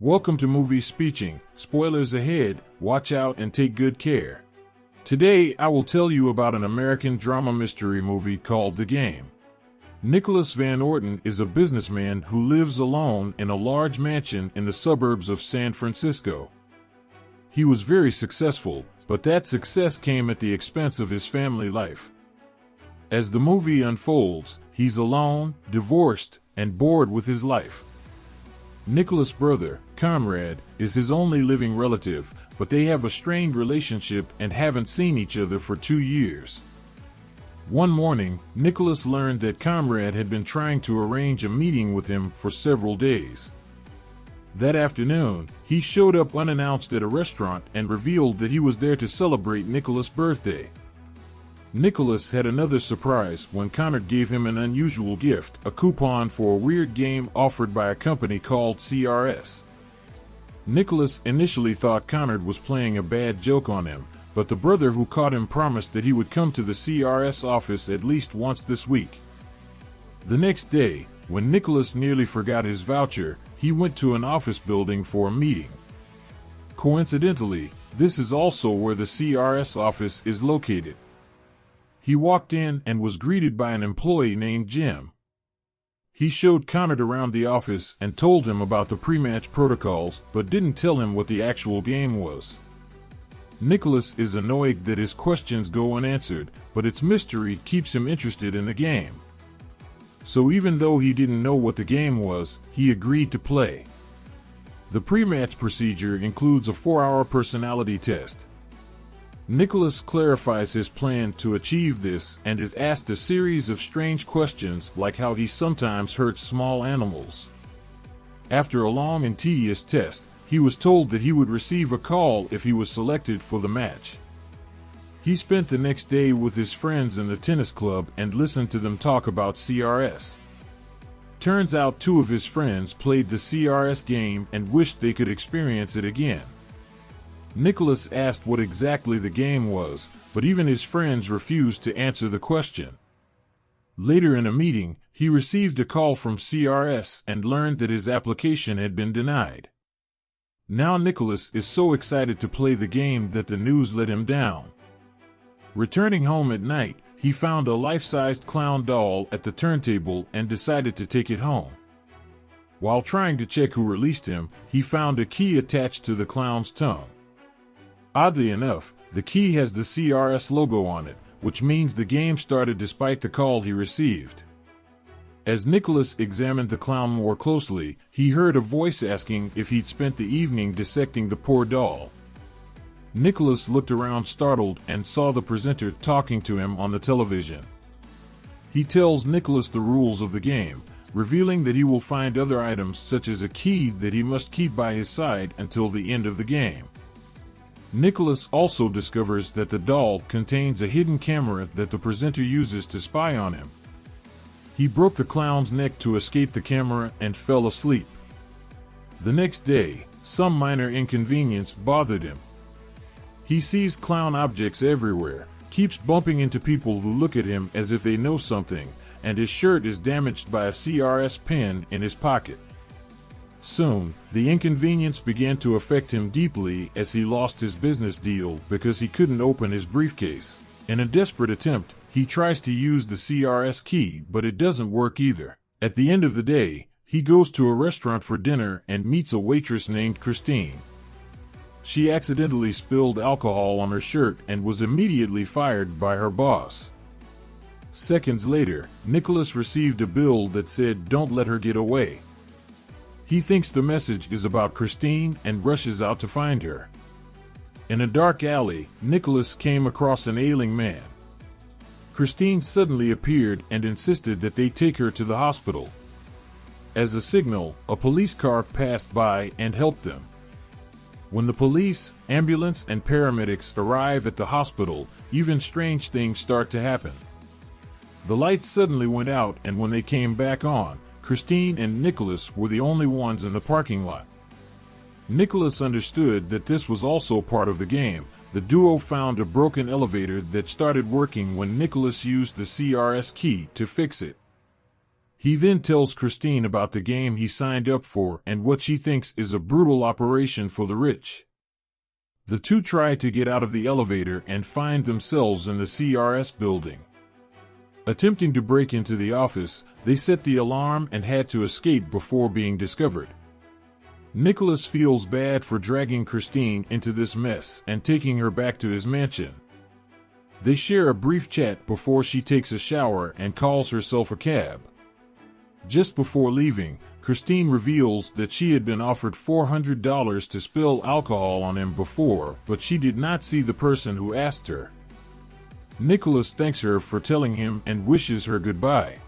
Welcome to Movie Speeching. Spoilers ahead, watch out and take good care. Today I will tell you about an American drama mystery movie called The Game. Nicholas Van Orton is a businessman who lives alone in a large mansion in the suburbs of San Francisco. He was very successful, but that success came at the expense of his family life. As the movie unfolds, he's alone, divorced, and bored with his life. Nicholas' brother, Conrad, is his only living relative, but they have a strained relationship and haven't seen each other for 2 years. One morning, Nicholas learned that Conrad had been trying to arrange a meeting with him for several days. That afternoon, he showed up unannounced at a restaurant and revealed that he was there to celebrate Nicholas' birthday. Nicholas had another surprise when Conrad gave him an unusual gift, a coupon for a weird game offered by a company called CRS. Nicholas initially thought Conrad was playing a bad joke on him, but the brother who caught him promised that he would come to the CRS office at least once this week. The next day, when Nicholas nearly forgot his voucher, he went to an office building for a meeting. Coincidentally, this is also where the CRS office is located. He walked in and was greeted by an employee named Jim. He showed Conrad around the office and told him about the pre-match protocols, but didn't tell him what the actual game was. Nicholas is annoyed that his questions go unanswered, but its mystery keeps him interested in the game. So even though he didn't know what the game was, he agreed to play. The pre-match procedure includes a 4-hour personality test. Nicholas clarifies his plan to achieve this and is asked a series of strange questions like how he sometimes hurts small animals. After a long and tedious test, he was told that he would receive a call if he was selected for the match. He spent the next day with his friends in the tennis club and listened to them talk about CRS. Turns out 2 of his friends played the CRS game and wished they could experience it again. Nicholas asked what exactly the game was, but even his friends refused to answer the question. Later in a meeting, he received a call from CRS and learned that his application had been denied. Now Nicholas is so excited to play the game that the news let him down. Returning home at night, he found a life-sized clown doll at the turntable and decided to take it home. While trying to check who released him, he found a key attached to the clown's tongue. Oddly enough, the key has the CRS logo on it, which means the game started despite the call he received. As Nicholas examined the clown more closely, he heard a voice asking if he'd spent the evening dissecting the poor doll. Nicholas looked around startled and saw the presenter talking to him on the television. He tells Nicholas the rules of the game, revealing that he will find other items such as a key that he must keep by his side until the end of the game. Nicholas also discovers that the doll contains a hidden camera that the presenter uses to spy on him. He broke the clown's neck to escape the camera and fell asleep. The next day, some minor inconvenience bothered him. He sees clown objects everywhere, keeps bumping into people who look at him as if they know something, and his shirt is damaged by a CRS pin in his pocket. Soon, the inconvenience began to affect him deeply as he lost his business deal because he couldn't open his briefcase. In a desperate attempt, he tries to use the CRS key, but it doesn't work either. At the end of the day, he goes to a restaurant for dinner and meets a waitress named Christine. She accidentally spilled alcohol on her shirt and was immediately fired by her boss. Seconds later, Nicholas received a bill that said, "Don't let her get away." He thinks the message is about Christine and rushes out to find her. In a dark alley, Nicholas came across an ailing man. Christine suddenly appeared and insisted that they take her to the hospital. As a signal, a police car passed by and helped them. When the police, ambulance, and paramedics arrive at the hospital, even strange things start to happen. The lights suddenly went out, and when they came back on, Christine and Nicholas were the only ones in the parking lot. Nicholas understood that this was also part of the game. The duo found a broken elevator that started working when Nicholas used the CRS key to fix it. He then tells Christine about the game he signed up for and what she thinks is a brutal operation for the rich. The two try to get out of the elevator and find themselves in the CRS building. Attempting to break into the office, they set the alarm and had to escape before being discovered. Nicholas feels bad for dragging Christine into this mess and taking her back to his mansion. They share a brief chat before she takes a shower and calls herself a cab. Just before leaving, Christine reveals that she had been offered $400 to spill alcohol on him before, but she did not see the person who asked her. Nicholas thanks her for telling him and wishes her goodbye.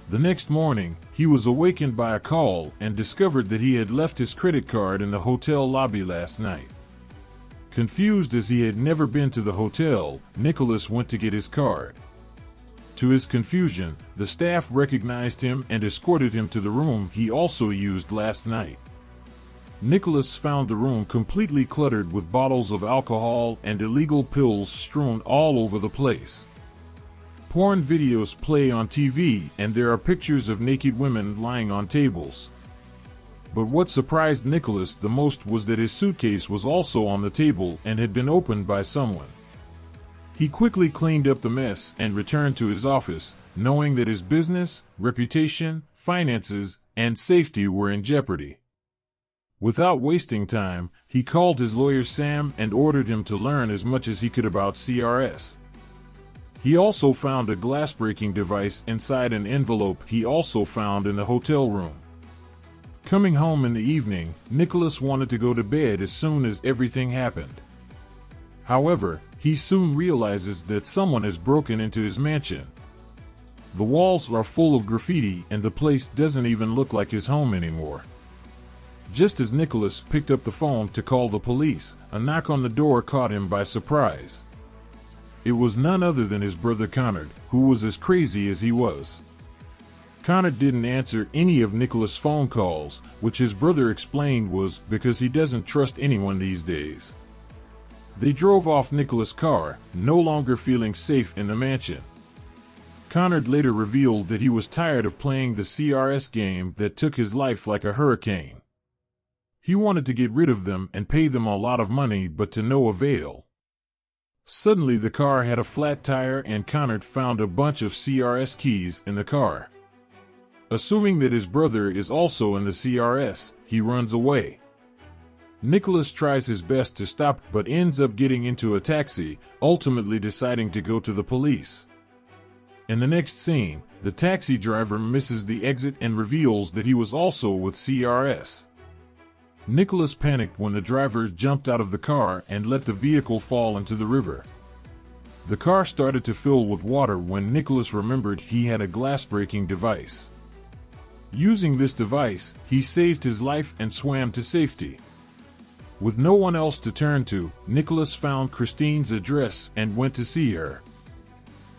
The next morning, he was awakened by a call and discovered that he had left his credit card in the hotel lobby last night. Confused as he had never been to the hotel, Nicholas went to get his card. To his confusion, the staff recognized him and escorted him to the room he also used last night. Nicholas found the room completely cluttered with bottles of alcohol and illegal pills strewn all over the place. Porn videos play on TV and there are pictures of naked women lying on tables. But what surprised Nicholas the most was that his suitcase was also on the table and had been opened by someone. He quickly cleaned up the mess and returned to his office, knowing that his business, reputation, finances, and safety were in jeopardy. Without wasting time, he called his lawyer Sam and ordered him to learn as much as he could about CRS. He also found a glass-breaking device inside an envelope he also found in the hotel room. Coming home in the evening, Nicholas wanted to go to bed as soon as everything happened. However, he soon realizes that someone has broken into his mansion. The walls are full of graffiti and the place doesn't even look like his home anymore. Just as Nicholas picked up the phone to call the police, a knock on the door caught him by surprise. It was none other than his brother Connor, who was as crazy as he was. Connor didn't answer any of Nicholas' phone calls, which his brother explained was because he doesn't trust anyone these days. They drove off Nicholas' car, no longer feeling safe in the mansion. Connor later revealed that he was tired of playing the CRS game that took his life like a hurricane. He wanted to get rid of them and pay them a lot of money, but to no avail. Suddenly the car had a flat tire and Connor found a bunch of CRS keys in the car. Assuming that his brother is also in the CRS, he runs away. Nicholas tries his best to stop but ends up getting into a taxi, ultimately deciding to go to the police. In the next scene, the taxi driver misses the exit and reveals that he was also with CRS. Nicholas panicked when the driver jumped out of the car and let the vehicle fall into the river. The car started to fill with water when Nicholas remembered he had a glass-breaking device. Using this device, he saved his life and swam to safety. With no one else to turn to, Nicholas found Christine's address and went to see her.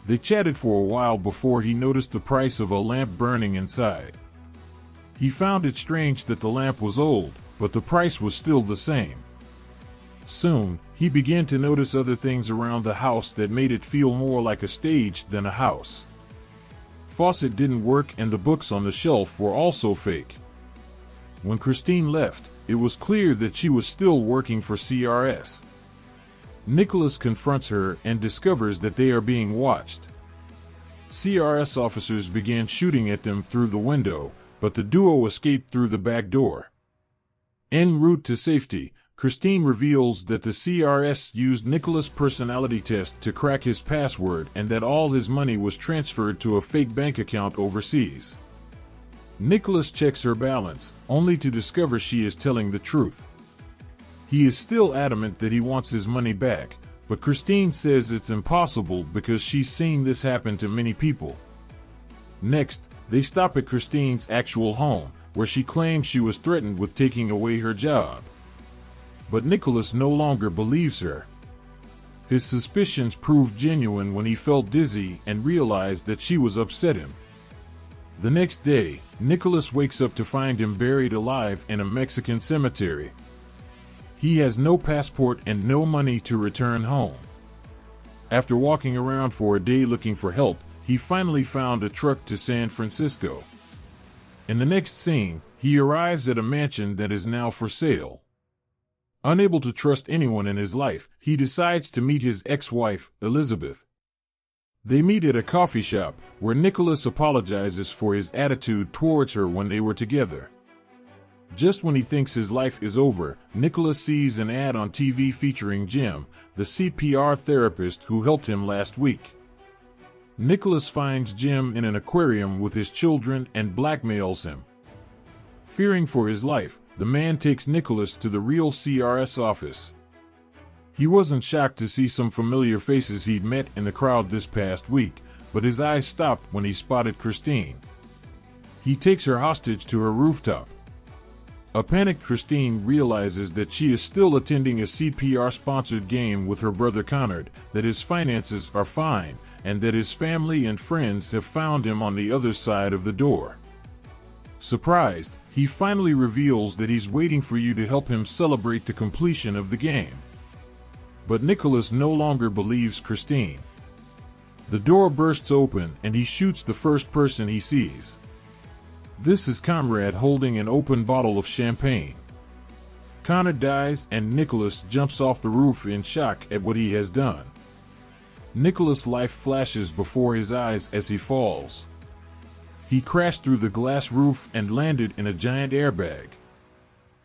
They chatted for a while before he noticed the price of a lamp burning inside. He found it strange that the lamp was old, but the price was still the same. Soon, he began to notice other things around the house that made it feel more like a stage than a house. Faucet didn't work and the books on the shelf were also fake. When Christine left, it was clear that she was still working for CRS. Nicholas confronts her and discovers that they are being watched. CRS officers began shooting at them through the window, but the duo escaped through the back door. En route to safety, Christine reveals that the CRS used Nicholas' personality test to crack his password and that all his money was transferred to a fake bank account overseas. Nicholas checks her balance, only to discover she is telling the truth. He is still adamant that he wants his money back, but Christine says it's impossible because she's seen this happen to many people. Next, they stop at Christine's actual home, where she claims she was threatened with taking away her job. But Nicholas no longer believes her. His suspicions proved genuine when he felt dizzy and realized that she was upset him. The next day, Nicholas wakes up to find him buried alive in a Mexican cemetery. He has no passport and no money to return home. After walking around for a day looking for help, he he finally found a truck to San Francisco. In the next scene, he arrives at a mansion that is now for sale. Unable to trust anyone in his life, he decides to meet his ex-wife, Elizabeth. They meet at a coffee shop, where Nicholas apologizes for his attitude towards her when they were together. Just when he thinks his life is over, Nicholas sees an ad on TV featuring Jim, the CPR therapist who helped him last week. Nicholas finds Jim in an aquarium with his children and blackmails him. Fearing for his life, the man takes Nicholas to the real CRS office. He wasn't shocked to see some familiar faces he'd met in the crowd this past week, but his eyes stopped when he spotted Christine. He takes her hostage to her rooftop. A panicked Christine realizes that she is still attending a CPR-sponsored game with her brother Connor, that his finances are fine, and that his family and friends have found him on the other side of the door. Surprised, he finally reveals that he's waiting for you to help him celebrate the completion of the game. But Nicholas no longer believes Christine. The door bursts open and he shoots the first person he sees. This is Conrad holding an open bottle of champagne. Connor dies and Nicholas jumps off the roof in shock at what he has done. Nicholas' life flashes before his eyes as he falls. He crashed through the glass roof and landed in a giant airbag.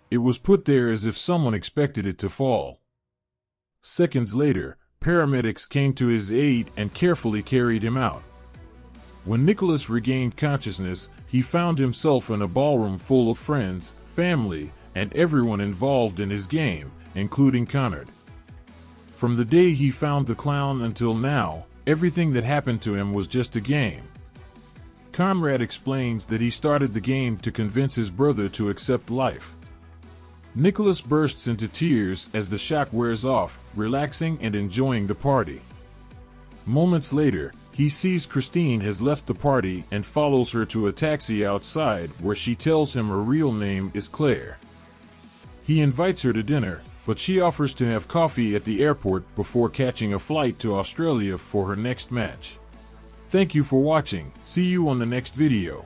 It was put there as if someone expected it to fall. Seconds later, paramedics came to his aid and carefully carried him out. When Nicholas regained consciousness, he found himself in a ballroom full of friends, family, and everyone involved in his game, including Connor. From the day he found the clown until now, everything that happened to him was just a game. Conrad explains that he started the game to convince his brother to accept life. Nicholas bursts into tears as the shock wears off, relaxing and enjoying the party. Moments later, he sees Christine has left the party and follows her to a taxi outside where she tells him her real name is Claire. He invites her to dinner, but she offers to have coffee at the airport before catching a flight to Australia for her next match. Thank you for watching. See you on the next video.